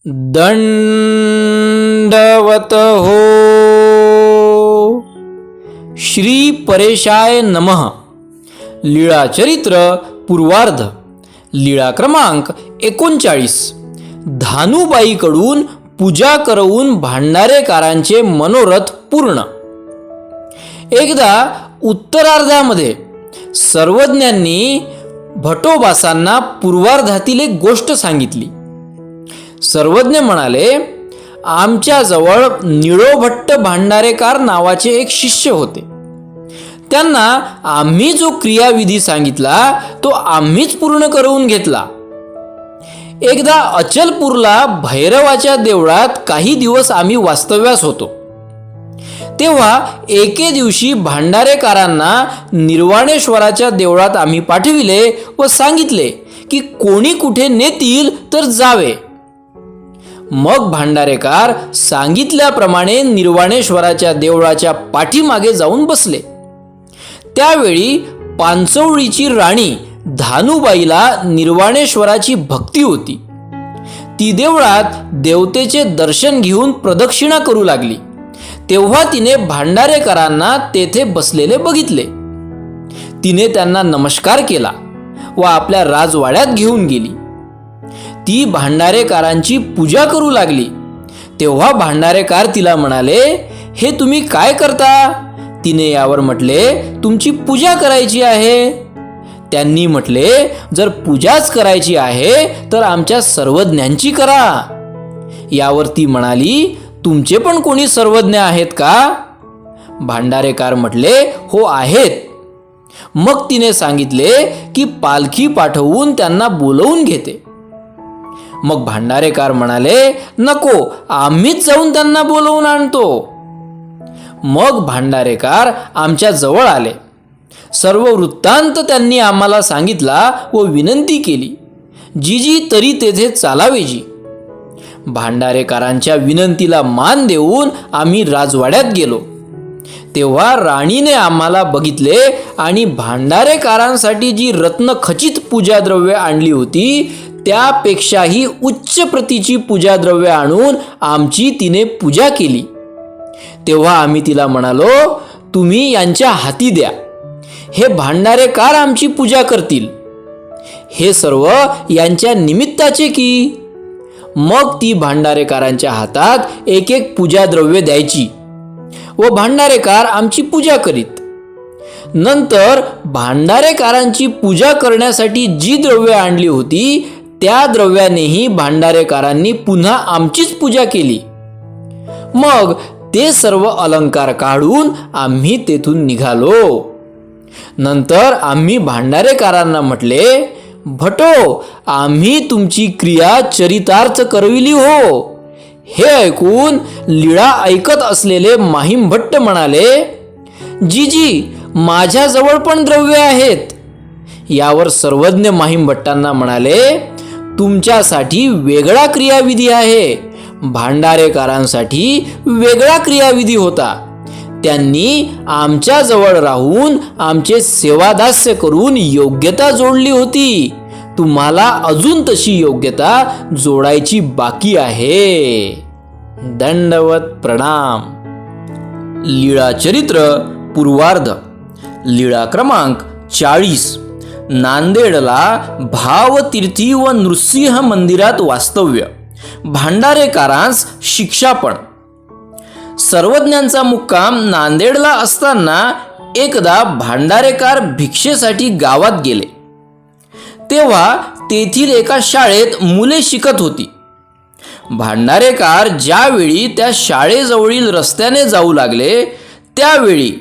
दंडवत हो. श्री परेशाय नमः. लीळाचरित्र पूर्वार्ध. लीळा क्रमांक 39. धानुबाईकडून पूजा करवून भांडारेकरांचे मनोरथ पूर्ण. एकदा उत्तरार्धामध्ये सर्वज्ञांनी भटोबासांना पूर्वार्धातील एक गोष्ट सांगितली. सर्वज्ञ म्हणाले, आमच्याजवळ निळोभट्ट भांडारेकर नावाचे एक शिष्य होते. त्यांना आम्ही जो क्रियाविधी सांगितला तो आम्हीच पूर्ण करवून घेतला. एकदा अचलपूरला भैरवाच्या देवळात काही दिवस आम्ही वास्तव्यास होतो. तेव्हा एके दिवशी भांडारेकरांना निर्वाणेश्वराच्या देवळात आम्ही पाठविले व सांगितले की कोणी कुठे नेतील तर जावे. मग भांडारेकर सांगितल्याप्रमाणे निर्वाणेश्वराच्या देवळाच्या पाठीमागे जाऊन बसले. त्यावेळी पांचवळीची राणी धानुबाईला निर्वाणेश्वराची भक्ती होती. ती देवळात देवतेचे दर्शन घेऊन प्रदक्षिणा करू लागली. तेव्हा तिने भांडारेकरांना तेथे बसलेले बघितले. तिने त्यांना नमस्कार केला व आपल्या राजवाड्यात घेऊन गेली. ती भांडारेकरांची पूजा करू लागली. तेव्हा भांडारेकर तिला म्हणाले, हे तुम्ही काय करता? तिने यावर म्हटले, तुमची पूजा करायची आहे. त्यांनी म्हटले, जर पूजाच करायची आहे तर आमच्या सर्वज्ञांची करा. यावर ती म्हणाली, तुमचे पण कोणी सर्वज्ञ आहेत का? भांडारेकर म्हटले, हो आहेत. मग तिने सांगितले की पालखी पाठवून त्यांना बोलवून घेते. मग भांडारेकर म्हणाले, नको, आम्हीच जाऊन त्यांना बोलवून आणतो. मग भांडारेकर आमच्या जवळ आले. सर्व वृत्तांत त्यांनी आम्हाला सांगितला व विनंती केली. जी तरी तेथे चालावेजी. भांडारेकरांच्या विनंतीला मान देऊन आम्ही राजवाड्यात गेलो. तेव्हा राणीने आम्हाला बघितले आणि भांडारेकरांसाठी जी रत्नखचित पूजाद्रव्ये आणली होती त्यापेक्षाही उच्च प्रतीची पूजाद्रव्ये आणून आमची तिने पूजा केली. तेव्हा आम्ही तिला म्हणालो, तुम्ही यांच्या हाती द्या, हे भांडारेकर आमची पूजा करतील. हे सर्व यांच्या निमित्ताचे की. मग ती भांडारेकरांच्या हातात एक एक पूजाद्रव्य द्यायची व भांडारेकर आमची पूजा करीत. नंतर भांडारेकरांची पूजा करण्यासाठी जी द्रव्ये आणली होती त्या द्रव्यानेही भांडारेकरांनी पुन्हा आमचीच पूजा केली. मग ते सर्व अलंकार काढून आम्ही तेथून निघालो. नंतर आम्ही भांडारेकरांना म्हटले, भटो, आम्ही तुमची क्रिया चरितार्थ करविली हो. हे ऐकून लीळा ऐकत असलेले माहीमभट्ट म्हणाले, जी माझ्याजवळ पण द्रव्य आहेत. यावर सर्वज्ञ माहीमभट्टांना म्हणाले, तुमच्यासाठी वेगळा क्रियाविधी आहे, भांडारेकरांसाठी वेगळा क्रियाविधी होता. त्यांनी आमच्या जवळ राहून आमचे सेवादास्य करून योग्यता जोडली होती. तुम्हाला अजून तशी योग्यता जोडायची बाकी आहे. दंडवत प्रणाम. लीळाचरित्र पूर्वार्ध. लीळा क्रमांक 40. नांदेडला भावतीर्थी व नृसिंह मंदिरात वास्तव्य. भांडारेकरांस शिक्षापण. सर्वज्ञांचा मुक्काम नांदेडला असताना एकदा भांडारेकर भिक्षेसाठी गावात गेले. तेव्हा तेथील एका शाळेत मुले शिकत होती. भांडारेकर ज्यावेळी त्या शाळेजवळील रस्त्याने जाऊ लागले त्यावेळी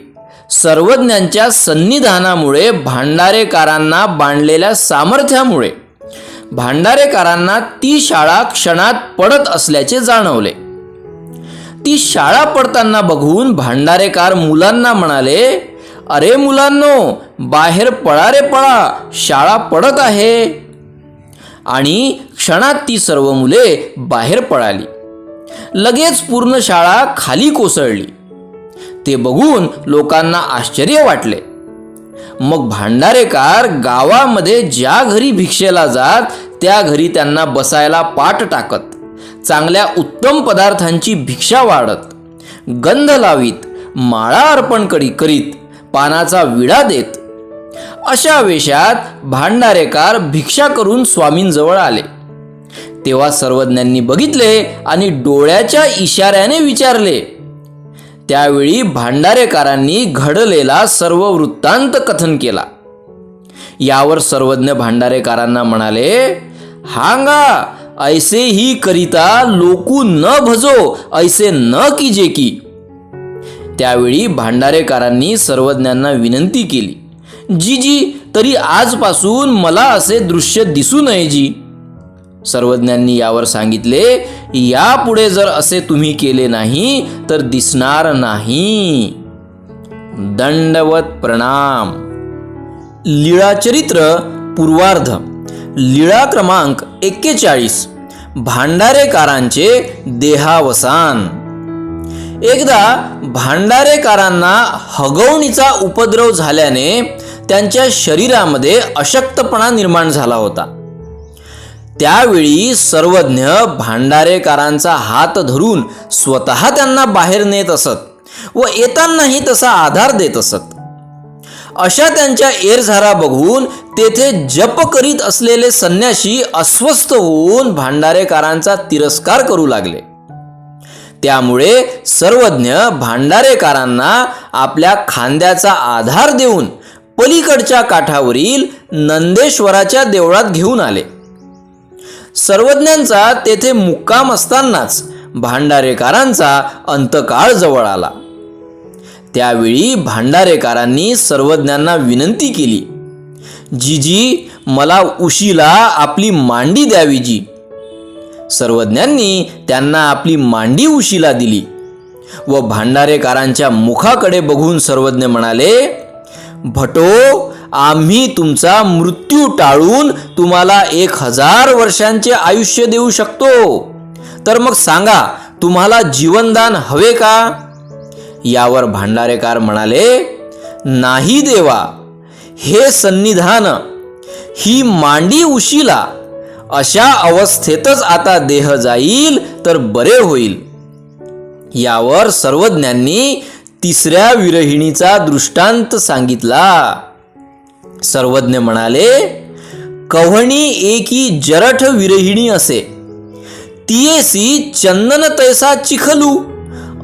सर्वज्ञांच्या सन्निधानामुळे भांडारेकरांना बांधलेल्या सामर्थ्यामुळे भांडारेकरांना ती शाळा क्षणात पडत असल्याचे जाणवले. ती शाळा पडताना बघून भांडारेकर मुलांना म्हणाले, अरे मुलांनो, बाहेर पळा रे पळा, शाळा पडत आहे. आणि क्षणात ती सर्व मुले बाहेर पळाली. लगेच पूर्ण शाळा खाली कोसळली. ते बघून लोकांना आश्चर्य वाटले. मग भांडारेकर गावामध्ये ज्या घरी भिक्षेला जात त्या घरी त्यांना बसायला पाट टाकत. चांगल्या उत्तम पदार्थांची भिक्षा वाढत, गंध लावीत, माळा अर्पण करीत, पानाचा विडा देत, अशा वेशात भांडारेकार भिक्षा करून स्वामींजवळ आले. तेव्हा सर्वज्ञांनी बघितले आणि डोळ्याच्या इशाऱ्याने विचारले. त्यावेळी भांडारेकारांनी घडलेला सर्व वृत्तांत कथन केला. यावर सर्वज्ञ भांडारेकारांना म्हणाले, हांगा ऐसे ही करिता लोकू न भजो ऐसे न कीजे की. त्यावेळी भांडारेकारांनी सर्वज्ञांना विनंती केली, जी तरी आजपासून मला असे दृश्य दिसू नये जी. सर्वज्ञांनी यावर सांगितले, यापुढे जर असे तुम्ही केले नाही तर दिसणार नाही. दंडवत प्रणाम. लीळाचरित्र पूर्वार्ध. लीळा क्रमांक 41. भांडारेकारांचे देहावसान. एकदा भांडारेकारांना हगवणीचा उपद्रव झाल्याने त्यांच्या शरीरामध्ये अशक्तपणा निर्माण झाला होता. त्यावेळी सर्वज्ञ भांडारेकारांचा हात धरून स्वतः त्यांना बाहेर नेत असत व येतानाही तसा आधार देत असत. अशा त्यांच्या एरझारा बघून तेथे जप करीत असलेले संन्याशी अस्वस्थ होऊन भांडारेकारांचा तिरस्कार करू लागले. त्यामुळे सर्वज्ञ भांडारेकारांना आपल्या खांद्याचा आधार देऊन पलीकडच्या काठावरील नंदेश्वराच्या देवळात घेऊन आले. सर्वज्ञांचा तेथे मुक्काम असतानाच भांडारेकारांचा अंतकाळ जवळ आला. त्यावेळी भांडारेकारांनी सर्वज्ञांना विनंती केली, जी मला उशीला आपली मांडी द्यावी जी. सर्वज्ञांनी त्यांना आपली मांडी उशीला दिली व भांडारेकारांच्या मुखाकडे बघून सर्वज्ञ म्हणाले, भटो, आम्ही तुमचा मृत्यू टाळून तुम्हाला 1000 वर्षांचे आयुष्य देऊ शकतो. तर मग सांगा, तुम्हाला जीवनदान हवे का? यावर भांडारेकार म्हणाले, नाही देवा, हे सन्निधान, ही मांडी उशीला, अशा अवस्थेतच आता देह जाईल तर बरे होईल. यावर सर्वज्ञांनी तिसऱ्या विरहिणीचा दृष्टांत सांगितला. सर्वज्ञ म्हणाले, कव्हणी एकी जरठ विरहिणी असे, तियेसी चंदन तैसा चिखलू,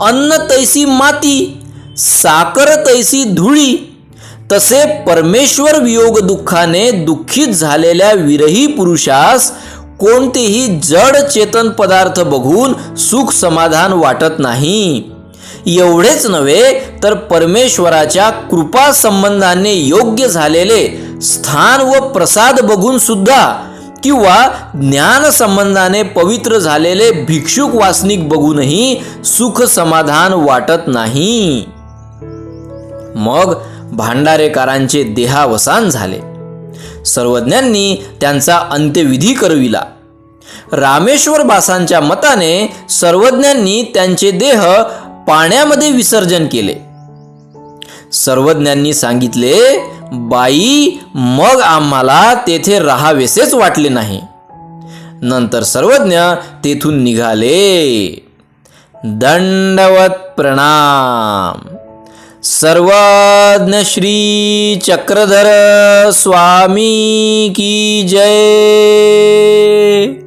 अन्न तैसी माती, साकर तैसी धुळी. तसे परमेश्वर वियोग दुःखाने दुःखित झालेल्या विरही पुरुषास कोणतेही जड चेतन पदार्थ बघून सुख समाधान वाटत नाही. एवढेच नव्हे तर परमेश्वराच्या कृपा संबंधाने योग्य झालेले स्थान व प्रसाद बघून सुद्धा किंवा ज्ञान संबंधाने पवित्र झालेले भिक्षुक वासनिक बघूनही सुख समाधान वाटत नाही. मग भांडारेकारांचे देहावसान झाले. सर्वज्ञांनी त्यांचा अंत्यविधी करविला. रामेश्वर बासांच्या मताने सर्वज्ञांनी त्यांचे देह पाण्यामध्ये विसर्जन केले. सर्वज्ञांनी सांगितले, बाई, मग आम्हाला तेथे राहावेसेच वाटले नाही. नंतर सर्वज्ञ तेथून निघाले. दंडवत प्रणाम. सर्वज्ञ श्री चक्रधर स्वामी की जय.